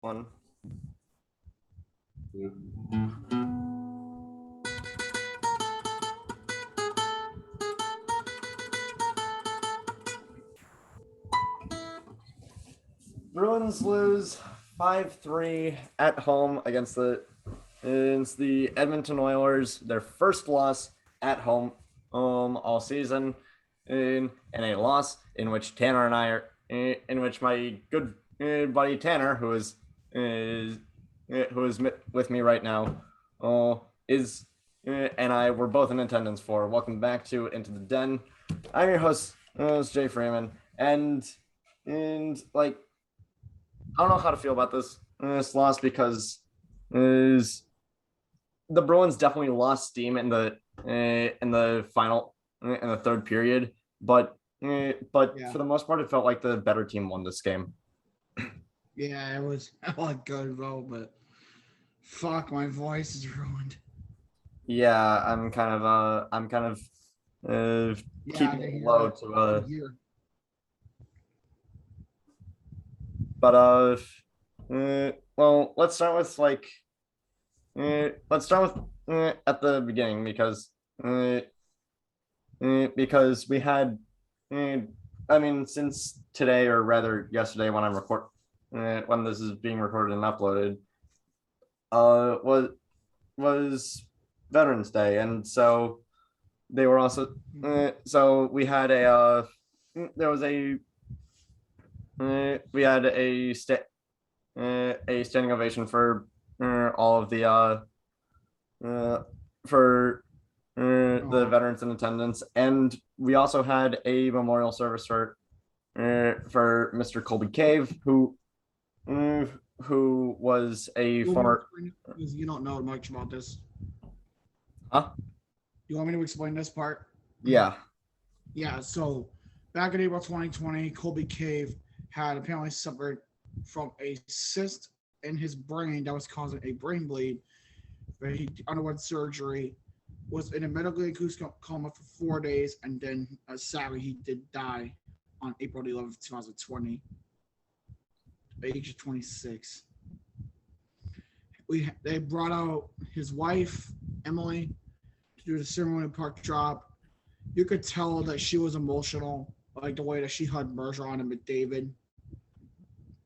One, two. Bruins lose 5-3 at home against the Edmonton Oilers. Their first loss at home all season, in a loss in which Tanner and I are in which my good buddy Tanner, who is with me right now, is and I were both in attendance for. Welcome back to Into the Den. I'm your host Jay Freeman, and like I don't know how to feel about this loss because is the Bruins definitely lost steam in the final in the third period, but Yeah, for the most part, it felt like the better team won this game. yeah, it was like good though, but fuck, my voice is ruined. Yeah, I'm kind of uh, Yeah, keeping to it hear low it, to to hear. but well, let's start with at the beginning uh, because we had, uh, I mean, since today or rather yesterday when this is being recorded and uploaded, uh, was was Veterans Day, and so they were also so we had there was we had a standing ovation for all of the uh, for the Oh, veterans in attendance, and we also had a memorial service for Mr. Colby Cave, uh, who was a you want me to former. explain it? Because you don't know much about this. Huh? You want me to explain this part? Yeah. Yeah, so back in April 2020, Colby Cave had apparently suffered from a cyst in his brain that was causing a brain bleed. Where he underwent surgery, was in a medically induced coma for 4 days, and then sadly he did die on April 11th, 2020, age of 26. They brought out his wife Emily to do the ceremony park drop. You could tell that she was emotional, like the way that she hugged Bergeron and McDavid.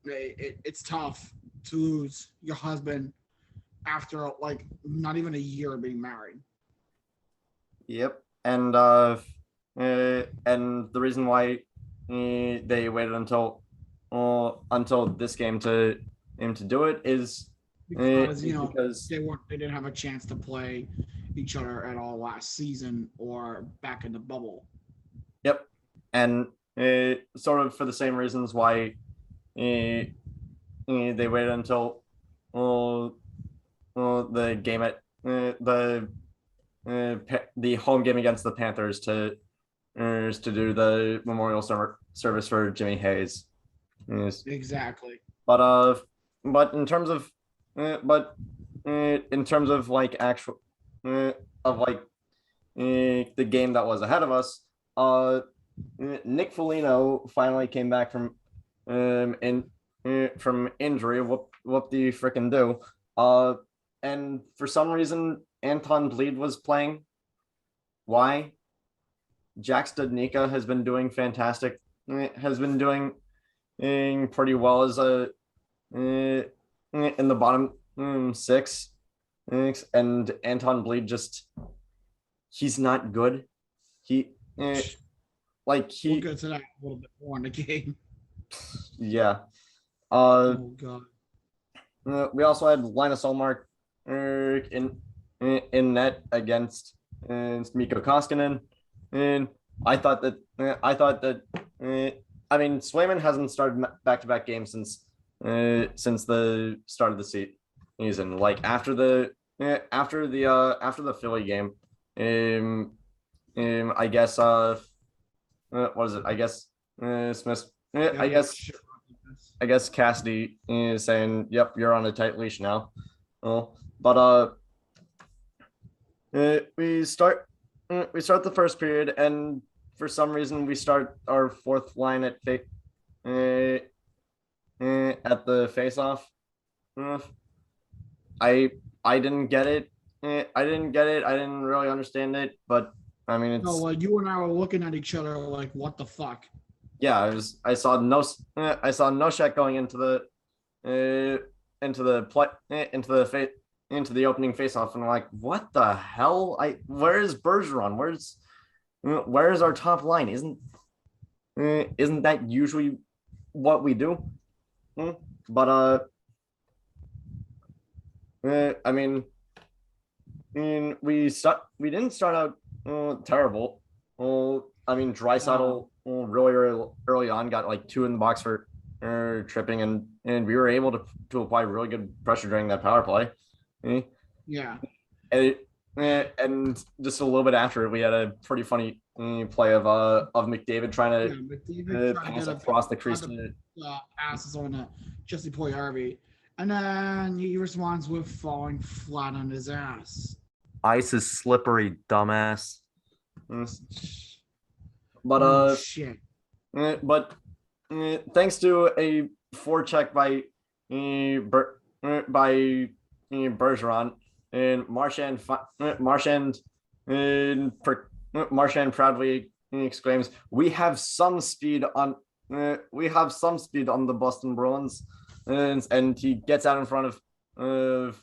It's tough to lose your husband after like not even a year of being married. Yep. And the reason why they waited until this game to him to do it Because is because they didn't have a chance to play each other at all last season or back in the bubble. yep, and sort of for the same reasons why uh, they waited until uh, the game at the home game against the Panthers to do the memorial service for Jimmy Hayes. Yes. Exactly. But but in terms of but in terms of like actual of like the game that was ahead of us, Nick Foligno finally came back in from injury. Whoop the freaking do. Uh, and for some reason, Anton Bleed was playing. Why? Jack Studnicka has been doing fantastic. Has been doing pretty well as a in the bottom six, and Anton Bleed just he's not good. He like We'll he get to that a little bit more in the game. yeah. Uh, Oh god. we also had Linus Olmark in net Mikko Koskinen, and I thought that I mean Swayman hasn't started back to back games since the start of the season. Like after the Philly game, um, I guess what is it? I guess Smith. Yeah, I guess Cassidy is saying, "Yep, you're on a tight leash now." Well, but we start the first period, and for some reason, we start our fourth line at the face-off, uh, I I didn't get it. I didn't get it. I didn't really understand it, but I mean, No, it's like you and I were looking at each other like, what the fuck? yeah. I saw I saw no check going into the play into the opening faceoff, and I'm like, what the hell? Where is Bergeron? Where is our top line? Isn't that usually what we do? But I mean, we didn't start out terrible. I mean, No. Draisaitl really early on got like two in the box for tripping, and we were able to apply really good pressure during that power play. Eh, Yeah. And, and just a little bit after it, we had a pretty funny play of McDavid trying Yeah, McDavid to tried to pass get a across the crease tried to to passes on Jesse Puljujarvi, and then he responds with falling flat on his ass. ice is slippery, dumbass. But No shit. but thanks to a forecheck by Bergeron and Marchand proudly exclaims, we have some speed on the Boston Bruins," and he gets out in front of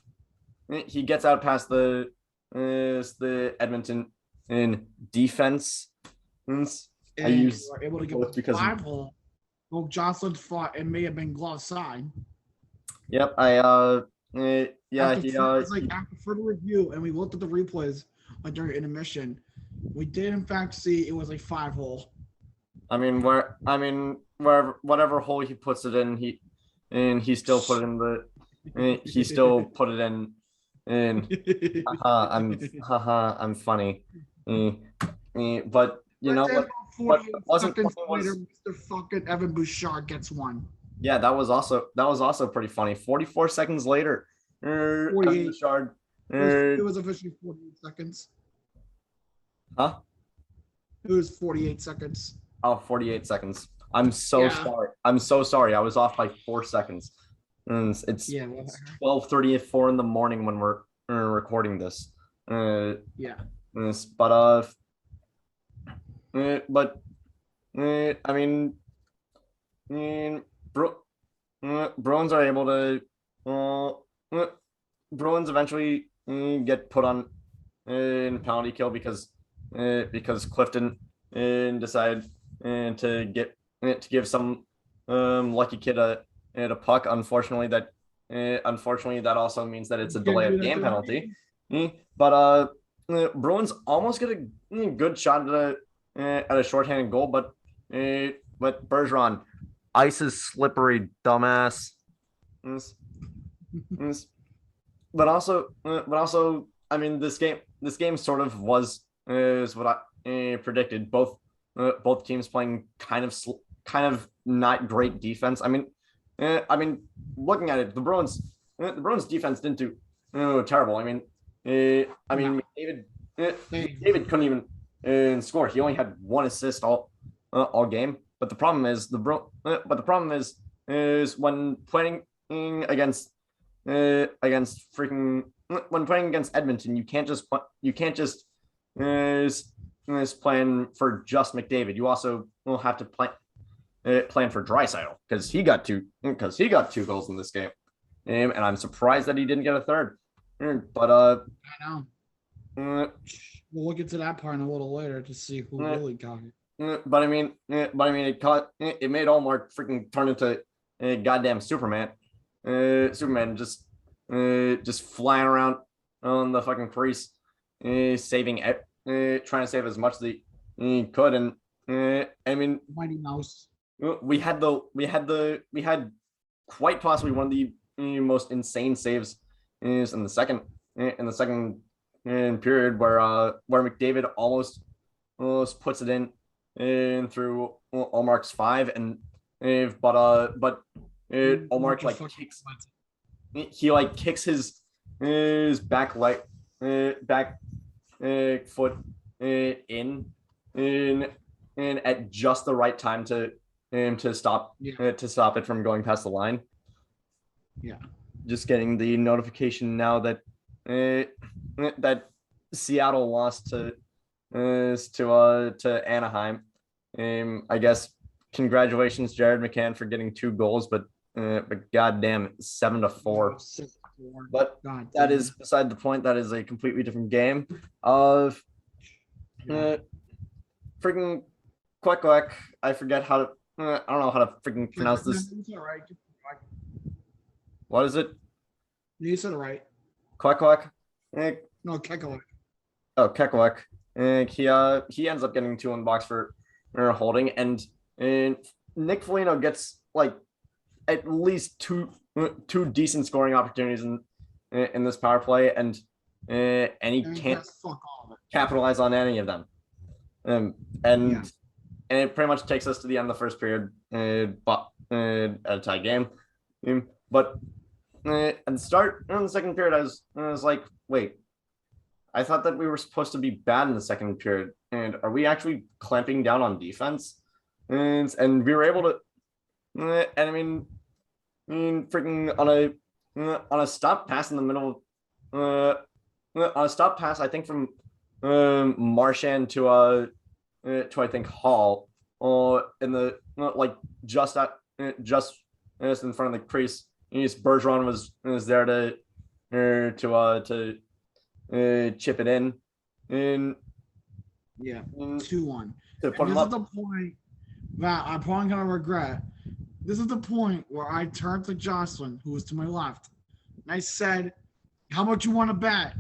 he gets out past the Edmonton in defense. I And we use were able to get both the because 5 hole. Well, Jocelyn thought it may have been glove side. yep, yeah, After further review, and we looked at the replays during intermission, we did in fact see it was a 5 hole. I mean wherever whatever hole he puts it in, he still put it in he still put it in and I'm funny. But you But know then what 48 wasn't seconds funny later, was Mr. fucking Evan Bouchard gets one. yeah, that was also pretty funny. 44 seconds later, 48. Bouchard, It was officially 48 seconds. huh? It was 48 seconds. Oh, 48 seconds. I'm so Yeah. sorry. I'm so sorry. I was off by 4 seconds. And it's Yeah. Well, 12:30 at 4 in the morning when we're recording this. yeah. But but I mean, Bru- Bruins are able to Bruins eventually get put on in penalty kill because Clifton decided to give some lucky kid a puck. Unfortunately that also means that it's a You can't delay do of that game to penalty. me. But Bruins almost get a good shot at a shorthanded goal, but Bergeron, ice is slippery, dumbass. But also, I mean, this game sort of was is what I predicted. Both teams playing kind of not great defense. I mean, looking at it, the Bruins defense didn't do terrible. I mean, No. David couldn't even score. He only had one assist all game. But the problem is but the problem is when playing against freaking when playing against Edmonton, you can't just plan for just McDavid. You also will have to plan for Draisaitl because he got two goals in this game, and I'm surprised that he didn't get a third. But I know. uh, We'll get to that part in a little later to see who really got it. but I mean, it made Allmark freaking turn into a goddamn Superman. Superman just flying around on the fucking crease, saving trying to save as much as he could. And I mean, Mighty Mouse. we had quite possibly one of the most insane saves is in the second period where McDavid almost puts it in through Allmark's 5 and but Allmark like kicks he like kicks his back leg back foot in at just the right time to stop Yeah. to stop it from going past the line. Yeah. just getting the notification now that that Seattle lost to Anaheim. I guess congratulations, Jared McCann, for getting 2 goals, but goddamn, 7-4. But that is beside the point. That is a completely different game. Of freaking Quebec. I forget how to. I don't know how to freaking pronounce this. What is it? You said it right. Quebec. No, Kekelec. Oh, Kekelec. He ends up getting 2 in the box for holding, and Nick Foligno gets like at least two decent scoring opportunities in this power play, and he can't capitalize on any of them. And it pretty much takes us to the end of the first period, but at a tie game. But at the start in the second period, I was like, wait, I thought that we were supposed to be bad in the second period, and are we actually clamping down on defense? And we were able to, and I mean, freaking on a stop pass in the middle, on a stop pass, I think from Marchand to I think Hall, in the like just in front of the crease. Bergeron was there to chip it in. Yeah, 2-1. To put this him is the point that I'm probably gonna regret. This is the point where I turned to Jocelyn, who was to my left, and I said, "How much you want to bet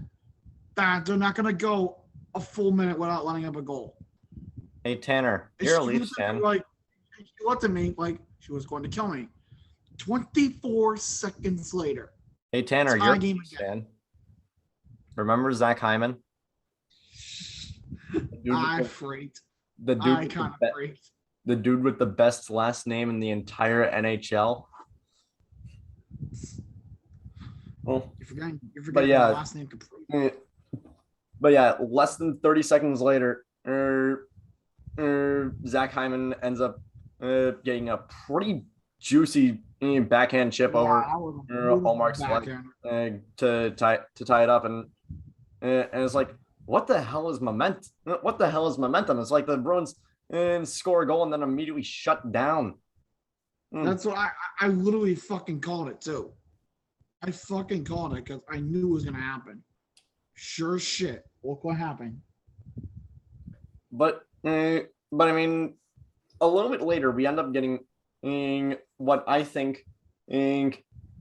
that they're not gonna go a full minute without letting up a goal?" Hey Tanner, you're a Leafs fan. Like, she looked at me like she was going to kill me. 24 seconds later. Hey Tanner, you're a Leafs fan. Remember Zach Hyman? I freaked. The dude with the best last name in the entire NHL. Well, you're forgetting the last name completely. But yeah, less than 30 seconds later, Zach Hyman ends up getting a pretty juicy backhand chip over Hallmark's leg to tie it up, and it's like, what the hell is momentum? It's like the Bruins score a goal and then immediately shut down. That's what I literally fucking called it too. I fucking called it because I knew it was gonna happen. Sure as shit. Look what happened. But I mean, a little bit later, we end up getting what I think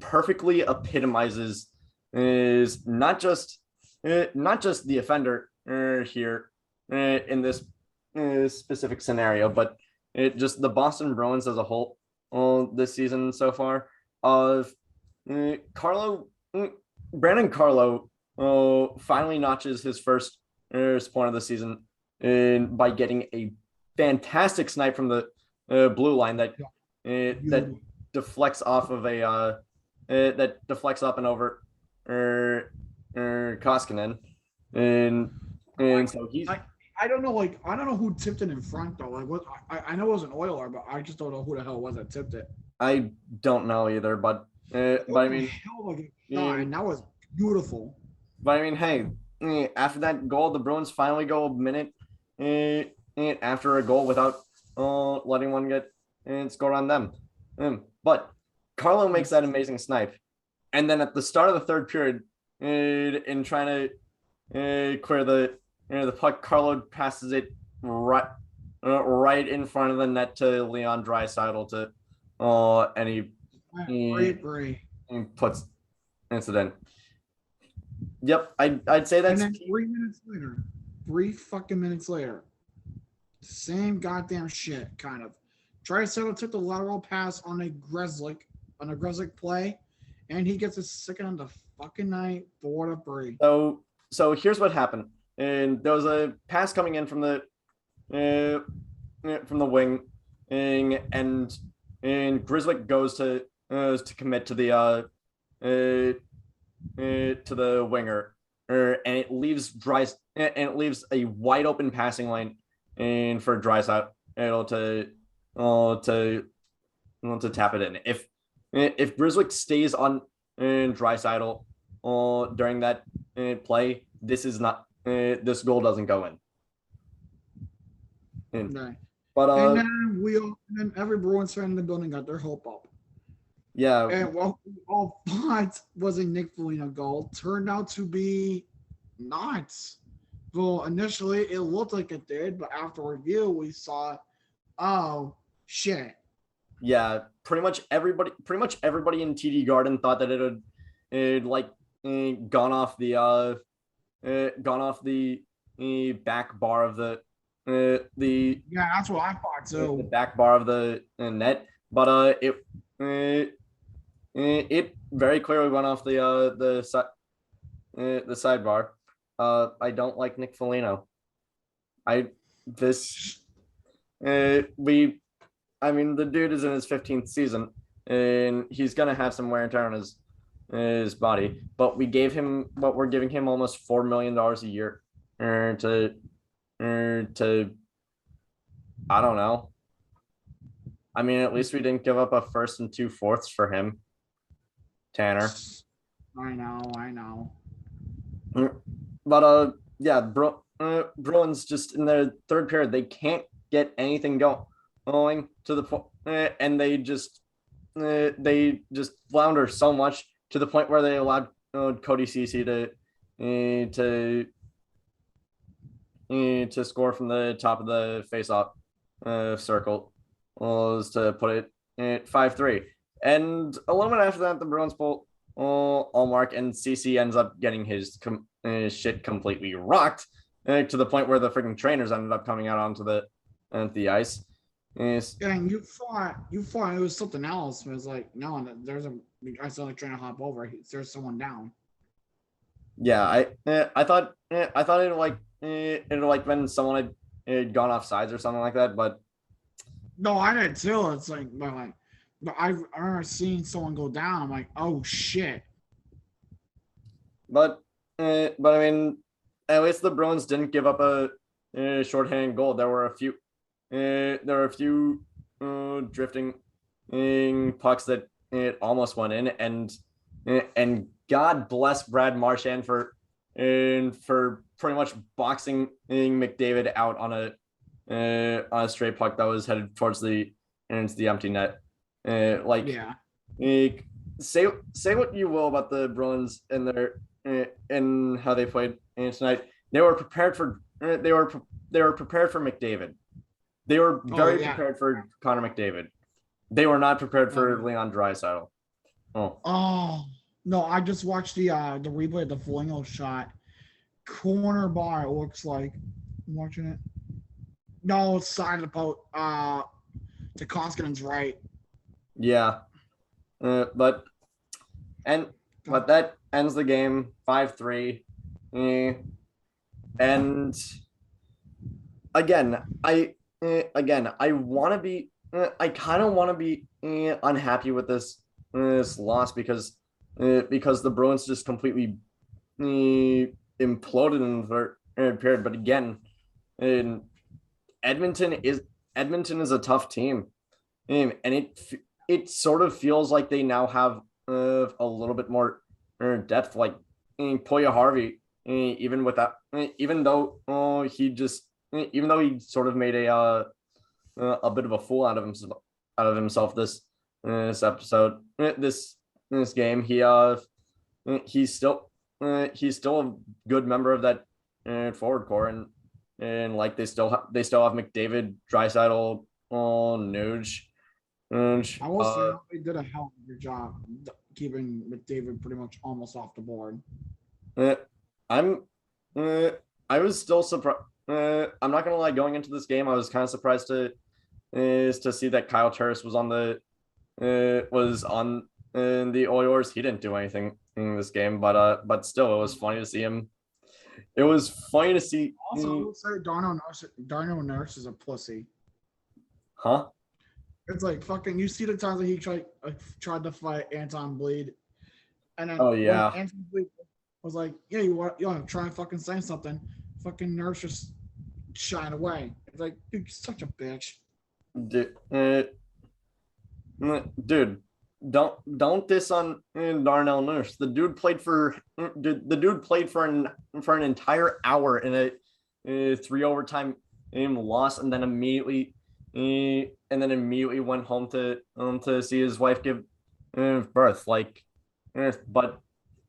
perfectly epitomizes is not just the offender here in this specific scenario, but just the Boston Bruins as a whole this season so far. Of Brandon Carlo finally notches his first point of the season by getting a fantastic snipe from the blue line that deflects off of that deflects up and over Koskinen, and so he's. I don't know who tipped it in front though. Like what? I know it was an Oiler, but I just don't know who the hell it was that tipped it. I don't know either, but I mean, and that was beautiful. But I mean, hey, after that goal, the Bruins finally go a minute after a goal without letting one get scored on them. But Carlo makes that amazing snipe, and then at the start of the third period, in trying to clear the puck, Carlo passes it right in front of the net to Leon Draisaitl and he puts incident. Yep, I'd say that's. And then 3 minutes later, 3 fucking minutes later, same goddamn shit, kind of. Draisaitl took the lateral pass on a Grzelcyk play, and he gets a second on the fucking night, 4-3. So here's what happened. And there was a pass coming in from the wing, and Grzelcyk goes to commit to the winger, and it leaves a wide open passing lane, and for Draisaitl to tap it in. If Grzelcyk stays on Draisaitl during that play, this goal doesn't go in. Right. But And then every Bruins fan in the building got their hope up. yeah, And what we all thought was a Nick Foligno goal turned out to be not. Well, initially it looked like it did, but after review we saw, oh shit. yeah, pretty much everybody in TD Garden thought that it like gone off the back bar of the Yeah, that's what I thought the too. back bar of the net, but it very clearly went off the sidebar. I don't like Nick Foligno. I this we I mean, the dude is in his 15th season, and he's gonna have some wear and tear on his body. But we're giving him almost $4 million a year to I don't know. I mean, at least we didn't give up a first and 2/4 for him, Tanner. I know. But yeah, Bruins just in their third period, they can't get anything going to the point, and they just flounder so much to the point where they allowed Cody Ceci to score from the top of the faceoff circle, was to put it at 5-3. And a little bit after that, the Bruins pull Allmark, and CC ends up getting his shit completely rocked to the point where the freaking trainers ended up coming out onto the ice. And you thought it was something else. But it was like, no, I saw like trying to hop over. There's someone down. Yeah, I thought it like when someone had gone off sides or something like that, but No, I did too. It's like, but I remember seeing someone go down. I'm like, oh shit. but I mean, at least the Bruins didn't give up a shorthanded goal. There were a few drifting pucks that it almost went in, and God bless Brad Marchand for pretty much boxing McDavid out on a straight puck that was headed towards the empty net. Yeah. Say what you will about the Bruins and their and how they played tonight. They were prepared for they were prepared for McDavid. They were very prepared for Connor McDavid. They were not prepared for Leon Draisaitl. Oh no, I just watched the replay of the Foligno shot. Corner bar, it looks like. I'm watching it. No, it's side of the boat. To Koskinen's right. Yeah, but that ends the game 5-3. And again, I want to be. I kind of want to be unhappy with this loss because the Bruins just completely imploded in the third period. But again, Edmonton is a tough team, and it sort of feels like they now have a little bit more depth. Like Poya Harvey, even though he sort of made a bit of a fool out of himself this episode, this game, he's still a good member of that forward core, and like they still have McDavid, Draisaitl, Nuge. I will say they did a hell of a good job keeping McDavid pretty much almost off the board. I'm I was still surprised. I'm not gonna lie. Going into this game, I was kind of surprised to see that Kyle Turris was on the Oilers. He didn't do anything in this game, but still, it was funny to see him. It was funny to see. Also, I would say Darno Nurse is a pussy. Huh? It's like fucking. You see the times that he tried to fight Anton Bleed, and then Oh yeah. Anton Bleed was like, "Yeah, you want to try and fucking say something?" Fucking Nurse just shied away. It's like, dude, you're such a bitch. Dude, don't diss on Darnell Nurse. The dude played for an entire hour in a three overtime loss, and then immediately went home to see his wife give birth. Like, but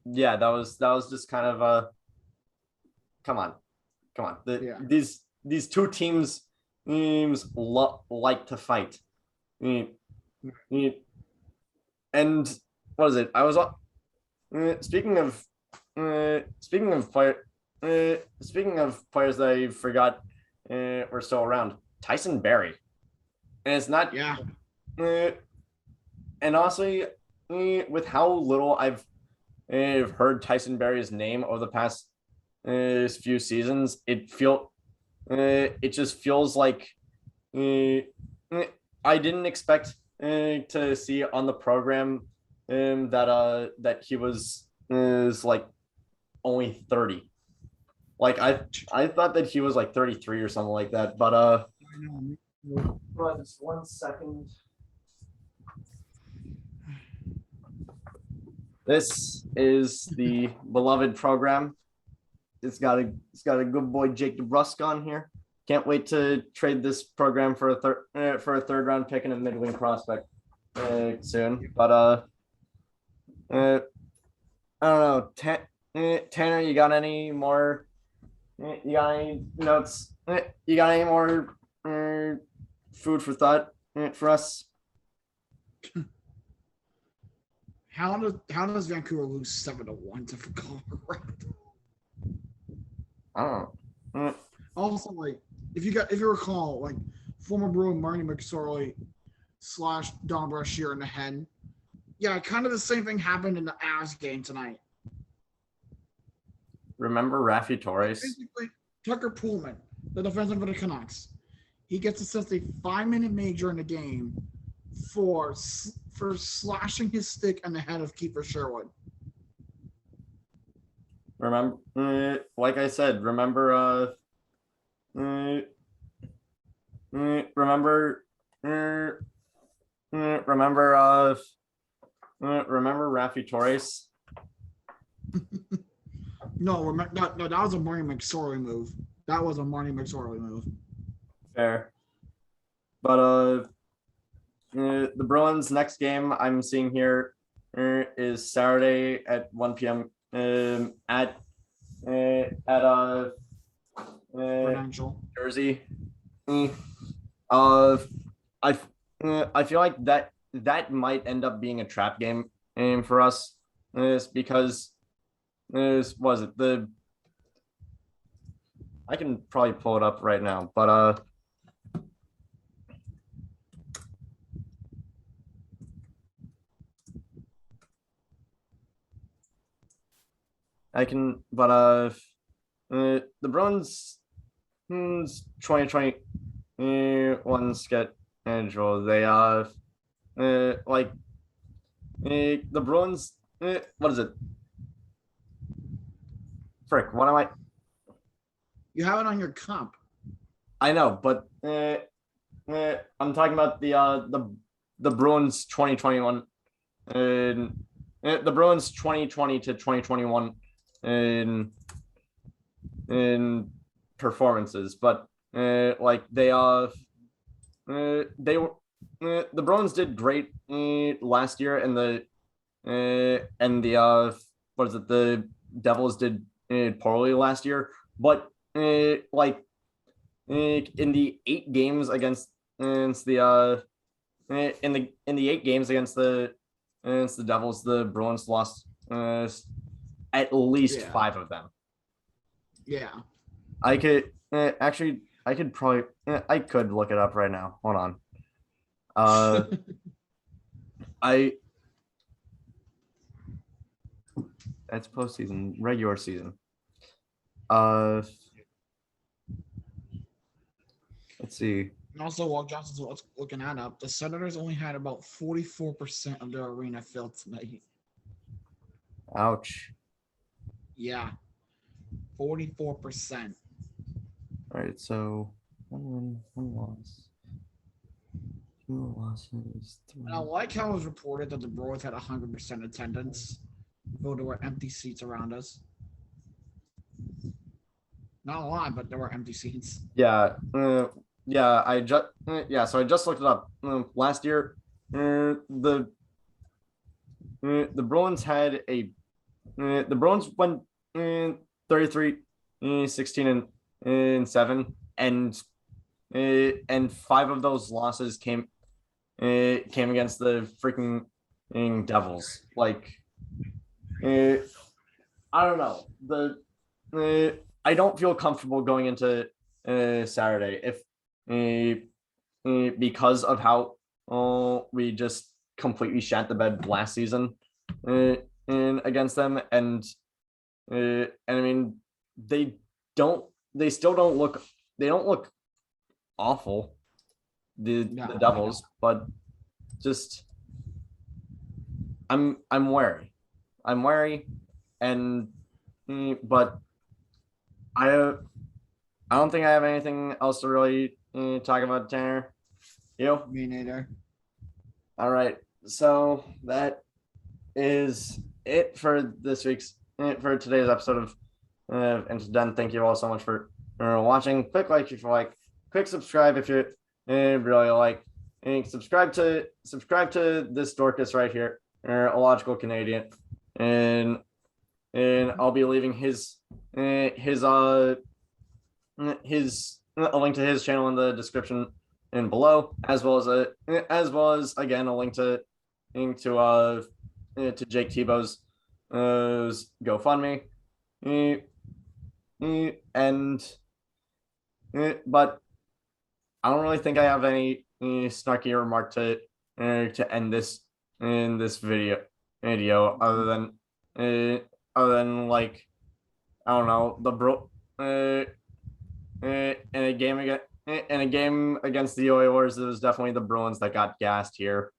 yeah, that was just kind of come on, come on. Yeah. These two teams like to fight. Mm, And what is it? I was speaking of speaking of players that I forgot were still around. Tyson Berry, and it's not. Yeah. Uh, and honestly, with how little I've heard Tyson Berry's name over the past few seasons, it just feels like uh, I didn't expect to see on the program that he was is like only 30. Like I thought that he was like 33 or something like that. But just 1 second. This is the beloved program. It's got a good boy Jake DeBrusque on here. Can't wait to trade this program for a third round pick and a mid wing prospect soon. But I don't know. Tanner, you got any more? You got any notes? You got any more food for thought for us? How does Vancouver lose 7-1 to Colorado? I don't know. Also, like if you recall, like former Bruin Marty McSorley / Don Brashear in the Hen. Yeah, kind of the same thing happened in the Avs game tonight. Remember Rafi Torres? Basically, Tucker Pullman, the defenseman for the Canucks, he gets assessed a 5-minute major in the game for slashing his stick on the head of Kiefer Sherwood. Remember, like I said, remember, remember, remember Rafi Torres? No, that was a Marty McSorley move. That was a Marty McSorley move. Fair, but the Bruins' next game I'm seeing here is Saturday at 1 p.m. At Jersey. Uh, I feel like that might end up being a trap game for us, because was it the I can probably pull it up right now, but I can, but the Bruins 2021 schedule. They like the Bruins. What is it? Frick, what am I? You have it on your comp. I know, but I'm talking about the Bruins 2021 the Bruins 2020 to 2021 in performances, but like they were the Bruins did great last year, and the what is it, the Devils did poorly last year, but like in the 8 games against the in the 8 games against the Devils, the Bruins lost at least 5 of them. Yeah. I could actually I could probably I could look it up right now. Hold on. I That's postseason, regular season. Let's see. And also, while Johnson's looking that up, the Senators only had about 44% of their arena filled tonight. Ouch. Yeah, 44%. All right, so one win, one loss. Two losses, And I like how it was reported that the Bruins had 100% attendance, though there were empty seats around us. Not a lot, but there were empty seats. Yeah, yeah. Yeah. So I just looked it up. Last year, the Bruins had a the Bruins went 33, 16 and 7, and five of those losses came against the freaking Devils. Like, I don't know. I don't feel comfortable going into Saturday if because of how we just completely shat the bed last season against them, and I mean they don't they still don't look they don't look awful, the Devils, but just I'm wary. I'm wary, and but I I don't think I have anything else to really talk about, Tanner. You? Me neither. All right. So that is it for this week's for today's episode of Into Done. Thank you all so much for watching. Quick like if you like. Quick subscribe if you really like. And subscribe to this Dorcas right here, a logical Canadian, and I'll be leaving his a link to his channel in the description and below, as well as again a link to Jake Tebow's GoFundMe, and but I don't really think I have any snarky remark to end this in this video other than like I don't know in a game against the Oilers, it was definitely the Bruins that got gassed here.